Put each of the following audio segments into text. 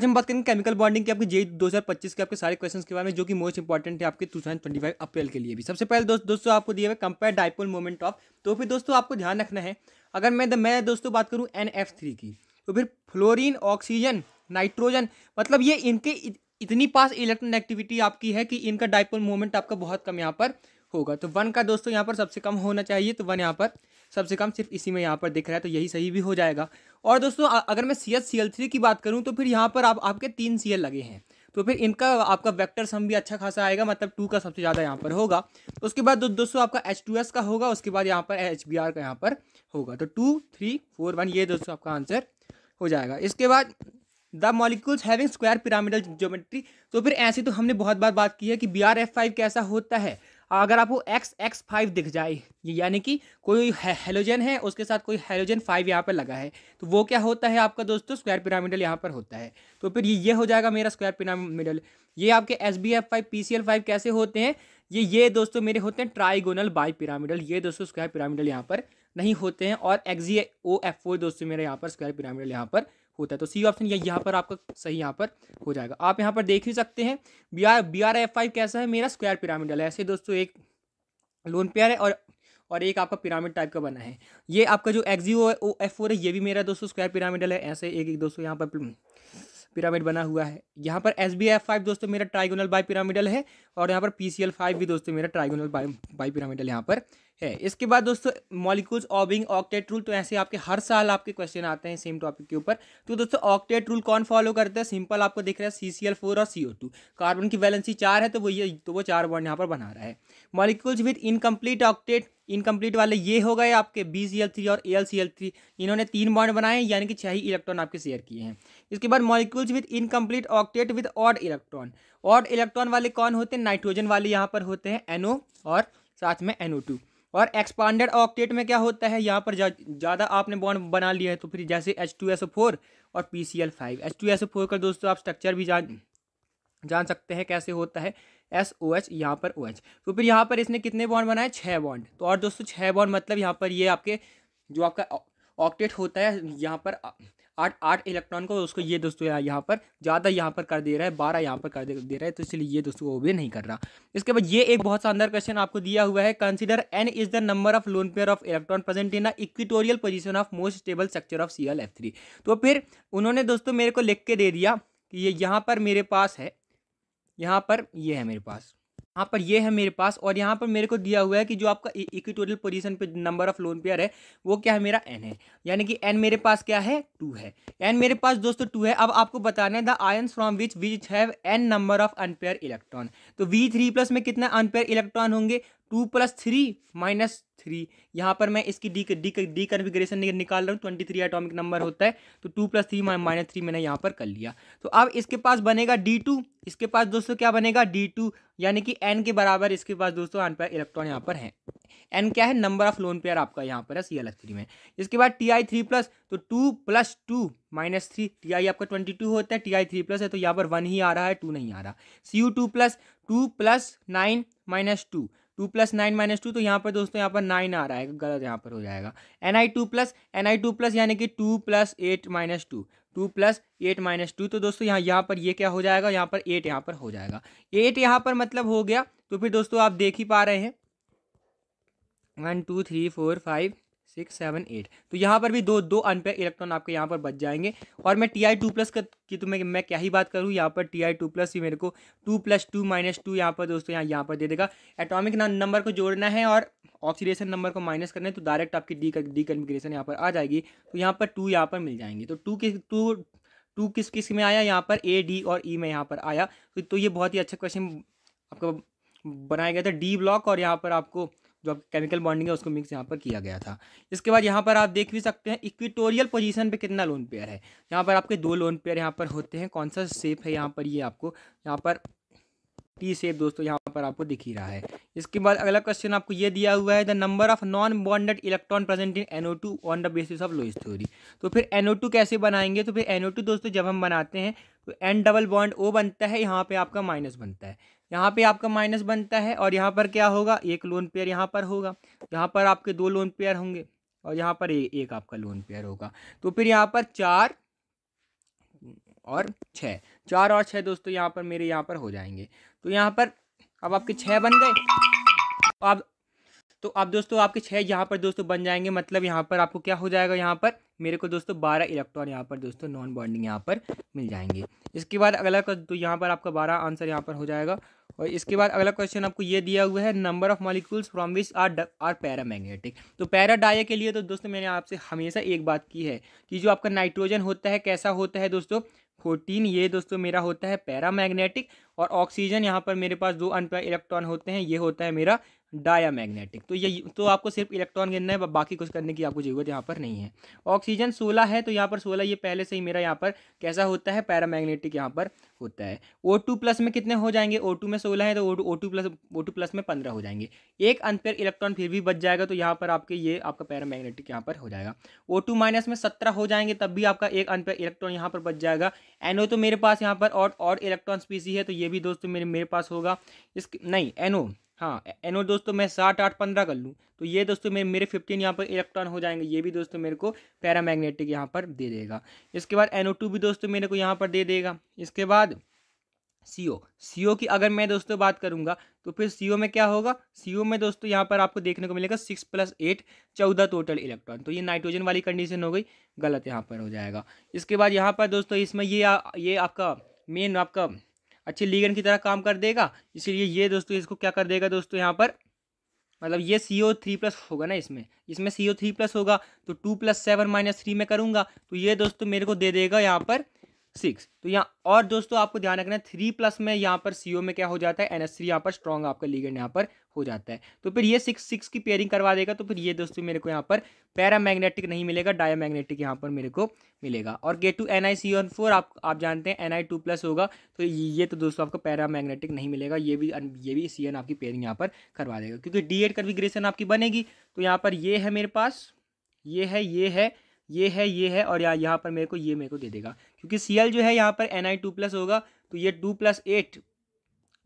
हम बात करेंगे केमिकल बॉन्डिंग के आपके जेई 2025 के आपके सारे क्वेश्चंस के बारे में, जो कि मोस्ट इंपॉर्टेंट है आपके 2025 अप्रैल के लिए भी। सबसे पहले दोस्तों आपको दिए हुए कंपेयर डाइपोल मोमेंट ऑफ, तो फिर दोस्तों आपको ध्यान रखना है, अगर मैं दोस्तों बात करूँ NF3 की, तो फिर फ्लोरीन, ऑक्सीजन, नाइट्रोजन, मतलब ये इनके इतनी पास इलेक्ट्रॉन एक्टिविटी आपकी है कि इनका डाइपोल मोमेंट आपका बहुत कम यहाँ पर होगा। तो 1 का दोस्तों यहाँ पर सबसे कम होना चाहिए, तो 1 यहाँ पर सबसे कम सिर्फ इसी में यहाँ पर दिख रहा है, तो यही सही भी हो जाएगा। और दोस्तों अगर मैं CH की बात करूँ, तो फिर यहाँ पर आपके 3 Cl लगे हैं, तो फिर इनका आपका वेक्टर सम भी अच्छा खासा आएगा, मतलब 2 का सबसे ज़्यादा यहाँ पर होगा। उसके बाद दोस्तों आपका H2S का होगा, उसके बाद यहाँ पर HBr का यहाँ पर होगा, तो 2 3 4 1 ये दोस्तों आपका आंसर हो जाएगा। इसके बाद the molecules having square pyramidal geometry, तो फिर ऐसी तो हमने बहुत बार बात की है कि BrF5 कैसा होता है। अगर आपको XX5 दिख जाए, यानी कि कोई हेलोजन है उसके साथ कोई हेलोजन 5 यहाँ पर लगा है, तो वो क्या होता है आपका दोस्तों स्क्वायर पिरामिडल यहाँ पर होता है। तो फिर ये हो जाएगा मेरा स्क्वायर पिरामिडल। ये आपके SbF5 PCl5 कैसे होते हैं, ये दोस्तों मेरे होते हैं ट्राइगोनल बाई पिरामिडल, ये दोस्तों स्क्वायर पिरामिडल यहाँ पर नहीं होते हैं। और XgOF4 दोस्तों मेरे यहाँ पर स्क्वायर पिरामिडल यहाँ पर होता है। तो सी ऑप्शन यहाँ पर आपका सही यहाँ पर हो जाएगा। आप यहाँ पर देख ही सकते हैं BrF5 कैसा है, मेरा स्क्वायर पिरामिडल है। ऐसे दोस्तों एक लोन पेयर है और एक आपका पिरामिड टाइप का बना है। ये आपका जो XgOF4 है, ये भी मेरा दोस्तों स्क्वायर पिरामिडल है। ऐसे एक दोस्तों यहाँ पर पिरामिड बना हुआ है। यहाँ पर SbF5 दोस्तों मेरा ट्राइगोनल बाई पिरामिडल है, और यहाँ पर PCl5 भी दोस्तों मेरा ट्राइगोनल बाई पिरामिडल यहाँ पर है। इसके बाद दोस्तों मॉलिक्यूल्स ऑबिंग ऑक्टेट रूल, तो ऐसे आपके हर साल आपके क्वेश्चन आते हैं सेम टॉपिक के ऊपर। तो दोस्तों ऑक्टेट रूल कौन फॉलो करता है, सिंपल आपको दिख रहा है CCl4 और CO2, कार्बन की वैलेंसी 4 है, तो वो 4 बॉन्ड यहाँ पर बना रहा है। Molecules with incomplete octet, incomplete वाले ये हो गए आपके BCl3 और AlCl3, इन्होंने 3 बॉन्ड बनाए, यानी कि 6 ही इलेक्ट्रॉन आपके शेयर किए हैं। इसके बाद molecules with incomplete octet with odd electron, odd electron वाले कौन होते हैं, नाइट्रोजन वाले यहाँ पर होते हैं NO और साथ में NO2। और एक्सपांडेड ऑक्टेट में क्या होता है, यहाँ पर ज़्यादा आपने बॉन्ड बना लिया है, तो फिर जैसे H2SO4 और PCl5। H2SO4 का दोस्तों आप स्ट्रक्चर भी जान सकते हैं कैसे होता है, SOH यहाँ पर OH। तो फिर यहाँ पर इसने कितने बॉन्ड बनाए, 6 बॉन्ड। तो और दोस्तों 6 बॉन्ड मतलब यहाँ पर ये आपके जो आपका ऑक्टेट होता है, यहाँ पर 8 इलेक्ट्रॉन को उसको ये दोस्तों यहाँ पर ज़्यादा यहाँ पर कर दे रहा है, 12 यहाँ पर कर दे रहा है, तो इसलिए ये दोस्तों वो भी नहीं कर रहा। इसके बाद ये एक बहुत शानदार क्वेश्चन आपको दिया हुआ है, consider N is the number of lone pair of electron present in equatorial position of most stable structure of ClF3। तो फिर उन्होंने दोस्तों मेरे को लिख के दे दिया कि ये यहाँ पर मेरे पास है, यहाँ पर ये है मेरे पास, यहाँ पर ये है मेरे पास, और यहाँ पर मेरे को दिया हुआ है कि जो आपका इक्विटोरियल पोजीशन पे नंबर ऑफ लोन पेयर है वो क्या है, मेरा N है, यानी कि N मेरे पास क्या है, 2 है। N मेरे पास दोस्तों 2 है। अब आपको बताना है the ions from which have N number of unpaired electron. तो V3+ में कितना अनपेयर इलेक्ट्रॉन होंगे, 2 + 3 - 3। यहाँ पर मैं इसकी डी कन्फिग्रेशन निकाल रहा हूँ, 23 एटॉमिक नंबर होता है, तो 2 + 3 - 3 मैंने यहाँ पर कर लिया। तो अब इसके पास बनेगा D2, इसके पास दोस्तों क्या बनेगा, D2, यानी कि N के बराबर इसके पास दोस्तों अनपेयर इलेक्ट्रॉन यहाँ पर है। N क्या है, नंबर ऑफ लोन पेयर आपका यहाँ पर है ClF3 में। इसके बाद Ti3+, तो 2 + 2 - 3, Ti आपका 22 होता है, Ti3+ है, तो यहाँ पर 1 ही आ रहा है, 2 नहीं आ रहा। Cu2+, 2 + 9 - 2, 2 + 9 - 2, तो यहाँ पर दोस्तों यहाँ पर 9 आ रहा है, गलत यहाँ पर हो जाएगा। Ni2+, यानी कि 2 + 8 - 2, 2 + 8 - 2, तो दोस्तों यहाँ पर ये क्या हो जाएगा, यहाँ पर 8 यहाँ पर हो जाएगा। 8 यहाँ पर मतलब हो गया। तो फिर दोस्तों आप देख ही पा रहे हैं 1 2 3 4 5 6 7 8, तो यहाँ पर भी दो अनपेयर इलेक्ट्रॉन आपके यहाँ पर बच जाएंगे। और मैं Ti2+ की तो मैं क्या ही बात करूँ, यहाँ पर Ti2+ ही मेरे को 2 + 2 - 2 यहाँ पर दोस्तों यहाँ पर दे देगा। एटॉमिक नंबर को जोड़ना है और ऑक्सीडेशन नंबर को माइनस करना है, तो डायरेक्ट आपकी डी कन्फिग्रेशन यहाँ पर आ जाएगी। तो यहाँ पर 2 यहाँ पर मिल जाएंगे। तो 2 किस में आया, यहाँ पर A, D और E में यहाँ पर आया। तो ये बहुत ही अच्छा क्वेश्चन आपका बनाया गया था D ब्लॉक, और यहाँ पर आपको जो केमिकल बॉन्डिंग है उसको मिक्स यहाँ पर किया गया था। इसके बाद यहाँ पर आप देख भी सकते हैं इक्विटोरियल पोजीशन पे कितना लोन पेयर है। यहाँ पर आपके 2 लोन पेयर यहाँ पर होते हैं। कौन सा शेप है यहाँ पर, ये आपको यहाँ पर T शेप दोस्तों यहाँ पर आपको दिख ही रहा है। इसके बाद अगला क्वेश्चन आपको ये दिया हुआ है, the number of non bonded electron present in NO2 on the basis of Lewis theory. तो फिर NO2 कैसे बनाएंगे, तो फिर NO2 दोस्तों जब हम बनाते हैं तो N डबल बॉन्ड O बनता है, यहाँ पे आपका माइनस बनता है, यहाँ पे आपका माइनस बनता है, और यहाँ पर क्या होगा, एक लोन पेयर यहाँ पर होगा, यहाँ पर आपके 2 लोन पेयर होंगे, और यहाँ पर एक आपका लोन पेयर होगा। तो फिर यहाँ पर 4 और 6, 4 और 6 दोस्तों यहाँ पर मेरे यहाँ पर हो जाएंगे। तो यहाँ पर अब आपके 6 बन गए। अब दोस्तों आपके 6 यहाँ पर दोस्तों बन जाएंगे, मतलब यहाँ पर आपको क्या हो जाएगा, यहाँ पर मेरे को दोस्तों 12 इलेक्ट्रॉन यहाँ पर दोस्तों नॉन बॉन्डिंग यहाँ पर मिल जाएंगे। इसके बाद अगला तो यहाँ पर आपका 12 आंसर यहाँ पर हो जाएगा। और इसके बाद अगला क्वेश्चन आपको ये दिया हुआ है, number of molecules from which are paramagnetic. तो पैराडाई के लिए तो दोस्तों मैंने आपसे हमेशा एक बात की है कि जो आपका नाइट्रोजन होता है कैसा होता है दोस्तों, 14, ये दोस्तों मेरा होता है पैरामैग्नेटिक। और ऑक्सीजन यहाँ पर मेरे पास 2 अनपेयर इलेक्ट्रॉन होते हैं, ये होता है मेरा डायामैग्नेटिक। तो ये तो आपको सिर्फ इलेक्ट्रॉन गिनना है, बाकी कुछ करने की आपको जरूरत यहाँ पर नहीं है। ऑक्सीजन 16 है, तो यहाँ पर 16 ये पहले से ही मेरा यहाँ पर कैसा होता है, पैरामैग्नेटिक यहाँ पर होता है। O2 प्लस में कितने हो जाएंगे, O2 में 16 है तो O2 प्लस में 15 हो जाएंगे। एक अनपेयर इलेक्ट्रॉन फिर भी बच जाएगा, तो यहाँ पर आपके ये आपका पैरामैग्नेटिक यहाँ पर हो जाएगा। O2 माइनस में 17 हो जाएंगे, तब भी आपका एक अनपेयर इलेक्ट्रॉन यहाँ पर बच जाएगा। NO तो मेरे पास यहाँ पर और इलेक्ट्रॉन स्पीसी है, तो ये भी दोस्तों मेरे पास होगा। नहीं NO, हाँ NO दोस्तों मैं 7, 8, 15 कर लूँ तो ये दोस्तों मेरे 15 यहाँ पर इलेक्ट्रॉन हो जाएंगे, ये भी दोस्तों मेरे को पैरामैग्नेटिक यहाँ पर दे देगा। इसके बाद NO2 भी दोस्तों मेरे को यहाँ पर दे देगा। इसके बाद CO की अगर मैं दोस्तों बात करूँगा तो फिर CO में क्या होगा, CO में दोस्तों यहाँ पर आपको देखने को मिलेगा 6 + 8 14 टोटल इलेक्ट्रॉन। तो ये नाइट्रोजन वाली कंडीशन हो गई, गलत यहाँ पर हो जाएगा। इसके बाद यहाँ पर दोस्तों इसमें ये आपका मेन आपका अच्छे लिगेंड की तरह काम कर देगा, इसलिए ये दोस्तों इसको क्या कर देगा दोस्तों यहाँ पर, मतलब ये CO3+ होगा ना, इसमें CO3+ होगा, तो 2 + 7 - 3 में करूँगा तो ये दोस्तों मेरे को दे देगा यहाँ पर 6। तो यहाँ और दोस्तों आपको ध्यान रखना है 3+ में यहाँ पर CO में क्या हो जाता है, NH3 यहाँ पर स्ट्रॉन्ग आपका लिगेंड यहाँ पर हो जाता है। तो फिर ये 6 की पेयरिंग करवा देगा, तो फिर ये दोस्तों मेरे को यहाँ पर पैरामैग्नेटिक नहीं मिलेगा, डायामैग्नेटिक यहाँ पर मेरे को मिलेगा। और K2NiCN4 आप जानते हैं Ni2+ होगा, तो ये तो दोस्तों आपको पैरामैग्नेटिक नहीं मिलेगा, ये भी CN आपकी पेयरिंग यहाँ पर करवा देगा, क्योंकि D8 कन्फिग्रेशन आपकी बनेगी। तो यहाँ पर ये है मेरे पास, ये है और यहाँ पर मेरे को दे देगा, क्योंकि Cl जो है यहाँ पर Ni2+ होगा, तो ये 2 + 8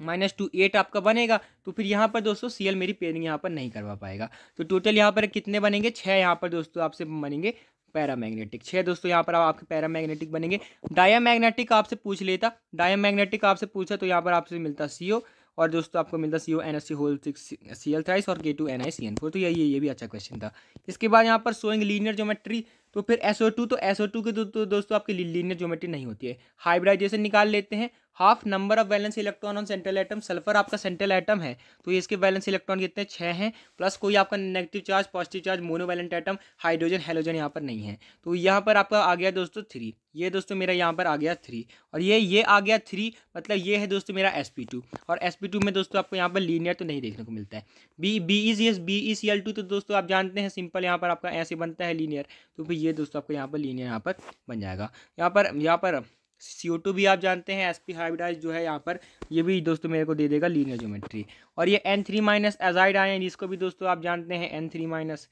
- 2 8 आपका बनेगा। तो फिर यहाँ पर दोस्तों Cl मेरी पेयरिंग यहाँ पर नहीं करवा पाएगा। तो टोटल यहाँ पर कितने बनेंगे, 6 यहाँ पर दोस्तों आपसे बनेंगे पैरामैग्नेटिक, 6 दोस्तों यहाँ पर आपके पैरामैग्नेटिक बनेंगे। डायामैग्नेटिक आपसे पूछ लेता, डायामैग्नेटिक आपसे पूछा तो यहाँ पर आपसे मिलता CO, और दोस्तों आपको मिलता CONH6 Cl थ्राइस और K2NiCN4। तो ये भी अच्छा क्वेश्चन था। इसके बाद यहाँ पर शोइंग लीनियर ज्योमेट्री, तो फिर SO2 की तो दोस्तों आपकी लीनियर ज्योमेट्री नहीं होती है। हाइब्रिडाइजेशन निकाल लेते हैं, half number of valence electron on central atom, sulphur आपका सेंट्रल एटम है तो इसके वैलेंस इलेक्ट्रॉन कितने 6 हैं, प्लस कोई आपका negative charge positive charge monovalent atom hydrogen halogen यहाँ पर नहीं है, तो यहाँ पर आपका आ गया दोस्तों 3। ये दोस्तों मेरा यहाँ पर आ गया 3 और ये आ गया 3, मतलब ये है दोस्तों मेरा sp2। और sp2 में दोस्तों आपको यहाँ पर लीनियर तो नहीं देखने को मिलता है। BeCl2 तो दोस्तों आप जानते हैं सिंपल यहाँ पर आपका ऐसे बनता है लीनियर, तो फिर ये दोस्तों आपको यहाँ पर लीनियर यहाँ पर बन जाएगा। यहाँ पर CO2 भी आप जानते हैं sp हाइब्रिडाइज जो है यहाँ पर, ये भी दोस्तों मेरे को दे देगा लीनियर ज्योमेट्री। और ये N3- एजाइड आयन, इसको भी दोस्तों आप जानते हैं N3-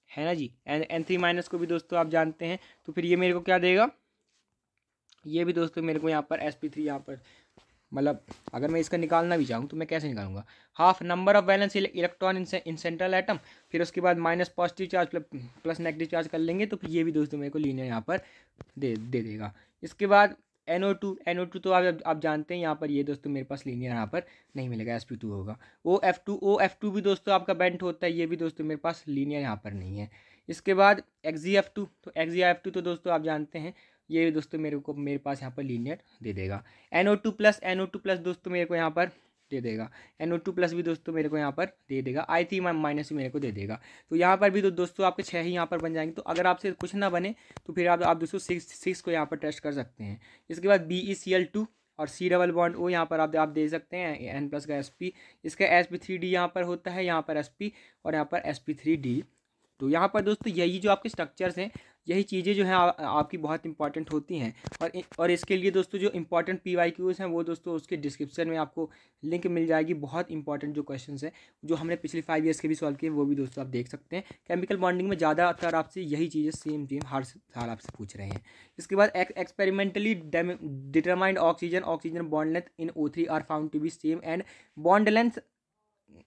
है ना जी, N3- को भी दोस्तों आप जानते हैं, तो फिर ये मेरे को क्या देगा, ये भी दोस्तों मेरे को यहाँ पर sp3 यहाँ पर, मतलब अगर मैं इसका निकालना भी चाहूँ तो मैं कैसे निकालूंगा, half number of valence electron in central atom, फिर उसके बाद minus positive charge plus negative charge कर लेंगे, तो फिर ये भी दोस्तों मेरे को लीनियर यहाँ पर दे देगा। इसके बाद NO2 तो आप जानते हैं यहाँ पर, ये दोस्तों मेरे पास लीनियर यहाँ पर नहीं मिलेगा, sp2 होगा। OF2 भी दोस्तों आपका बेंट होता है, ये भी दोस्तों मेरे पास लीनियर यहाँ पर नहीं है। इसके बाद XeF2 तो दोस्तों आप जानते हैं, ये दोस्तों मेरे पास यहाँ पर लीनियर दे देगा। NO2+ दोस्तों मेरे को यहाँ पर दे देगा, NO2+ भी दोस्तों मेरे को यहाँ पर दे देगा, I3- भी मेरे को दे देगा। तो यहाँ पर भी तो दोस्तों आपके 6 ही यहाँ पर बन जाएंगे। तो अगर आपसे कुछ ना बने तो फिर आप दोस्तों 6 को यहाँ पर टेस्ट कर सकते हैं। इसके बाद BeCl2 और C डबल बॉन्ड O यहाँ पर आप दे सकते हैं N+ का sp, इसका sp3d यहाँ पर होता है, यहाँ पर sp और यहाँ पर sp3d। तो यहाँ पर दोस्तों यही जो आपके स्ट्रक्चर्स हैं, यही चीज़ें जो हैं आपकी बहुत इंपॉर्टेंट होती हैं। और इसके लिए दोस्तों जो इंपॉर्टेंट PYQs हैं वो दोस्तों उसके डिस्क्रिप्शन में आपको लिंक मिल जाएगी। बहुत इंपॉर्टेंट जो क्वेश्चंस हैं जो हमने पिछले 5 ईयर्स के भी सॉल्व किए वो भी दोस्तों आप देख सकते हैं। केमिकल बॉन्डिंग में ज़्यादातर आपसे यही चीज़ें सेम हर साल आपसे पूछ रहे हैं। इसके बाद experimentally determined oxygen bond length in O3 are found to be same and bond length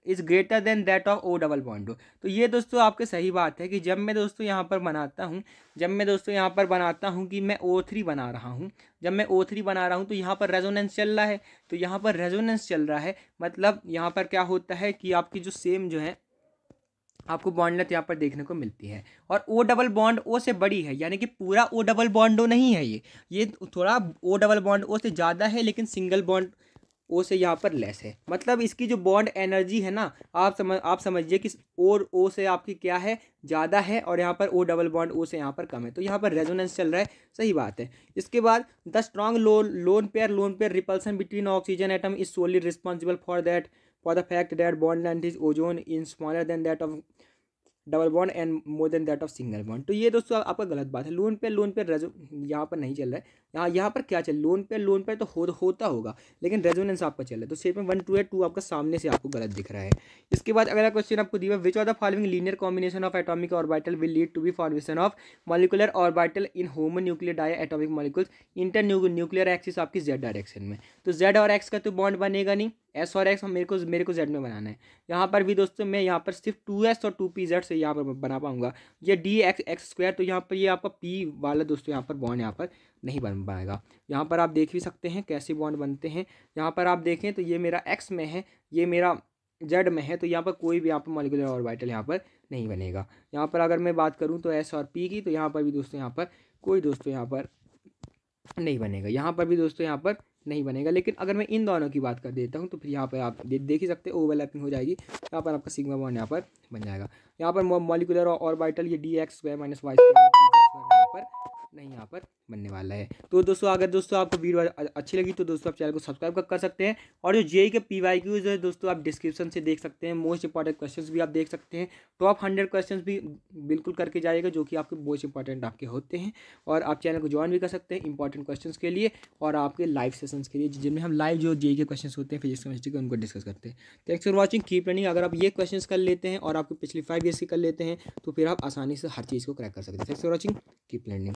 is greater than that of O double bond हो। तो ये दोस्तों आपके सही बात है कि जब मैं दोस्तों यहाँ पर बनाता हूँ कि मैं O3 बना रहा हूँ, जब मैं O3 बना रहा हूँ तो यहाँ पर रेजोनेंस चल रहा है। तो यहाँ पर रेजोनेंस चल रहा है मतलब यहाँ पर क्या होता है कि आपकी जो सेम जो है आपको बॉन्ड लेंथ यहाँ पर देखने को मिलती है। और ओ डबल बॉन्ड ओ से बड़ी है, यानी कि पूरा ओ डबल बॉन्ड ओ नहीं है ये थोड़ा ओ डबल बॉन्ड ओ से ज़्यादा है, लेकिन सिंगल बॉन्ड ओ से यहाँ पर लेस है। मतलब इसकी जो बॉन्ड एनर्जी है ना, आप समझिए कि और ओ से आपकी क्या है, ज़्यादा है, और यहाँ पर ओ डबल बॉन्ड ओ से यहाँ पर कम है। तो यहाँ पर रेजोनेंस चल रहा है, सही बात है। इसके बाद the strong lone pair repulsion between oxygen atom is solely responsible for the fact that bond length is ozone in smaller than that of double bond and more than that of single bond. तो ये दोस्तों आपका गलत बात है। Loan पे यहाँ पर नहीं चल रहा है। यहाँ पर क्या चल, लोन पे तो होता होगा, लेकिन रेजोनेंस आपका चल रहा है। तो स्टेटमेंट 1 2 है, 2 आपका सामने से आपको गलत दिख रहा है। इसके बाद अगला क्वेश्चन आपको दिया, which of the following linear combination of atomic orbital will lead to be formation of molecular orbital in homonuclear diatomic molecules internuclear axis आपकी जेड डायरेक्शन में। तो जेड और एक्स का तो bond बनेगा नहीं, S और x मेरे को जेड में बनाना है। यहाँ पर भी दोस्तों मैं यहाँ पर सिर्फ 2s और 2pz से यहाँ पर बना पाऊंगा। ये डी एक्स स्क्वायर, तो यहाँ पर ये आपका p वाला दोस्तों यहाँ पर बॉन्ड यहाँ पर नहीं बन पाएगा। यहाँ पर आप देख भी सकते हैं कैसे बॉन्ड बनते हैं। यहाँ पर आप देखें तो ये मेरा x में है, ये मेरा z में है, तो यहाँ पर कोई भी यहाँ पर मॉलिक्यूलर ऑर्बिटल यहाँ पर नहीं बनेगा। यहाँ पर अगर मैं बात करूँ तो s और p की, तो यहाँ पर भी दोस्तों यहाँ पर कोई दोस्तों यहाँ पर नहीं बनेगा। यहाँ पर भी दोस्तों यहाँ पर नहीं बनेगा। लेकिन अगर मैं इन दोनों की बात कर देता हूँ तो फिर यहाँ पर आप देख ही सकते हैं ओवरलैपिंग हो जाएगी। यहाँ पर आपका सिग्मा बॉन्ड यहाँ पर बन जाएगा। यहाँ पर मॉलिक्यूलर ऑर्बिटल ये d x square minus y square यहाँ पर नहीं यहाँ पर बनने वाला है। तो दोस्तों अगर दोस्तों आपको वीडियो अच्छी लगी तो दोस्तों आप चैनल को सब्सक्राइब कर सकते हैं। और जो जेईई के PYQs है दोस्तों आप डिस्क्रिप्शन से देख सकते हैं। मोस्ट इंपॉर्टेंट क्वेश्चंस भी आप देख सकते हैं। टॉप 100 क्वेश्चंस भी बिल्कुल करके जाइएगा जो कि आपके मोस्ट इंपॉर्टेंट आपके होते हैं। और आप चैनल को ज्वाइन भी कर सकते हैं इंपॉर्टेंट क्वेश्चंस के लिए और आपके लाइव सेशंस के लिए, जिनमें हम लाइव जो जेईई के क्वेश्चन होते हैं फिजिक्स केमिस्ट्री के, उनको डिस्कस करते हैं। Thanks for watching, keep learning. अगर आप ये क्वेश्चन कर लेते हैं और आपके पिछले 5 ईयर्स के कर लेते हैं तो फिर आप आसानी से हर चीज़ को क्रैक कर सकते हैं। Thanks for watching, keep learning.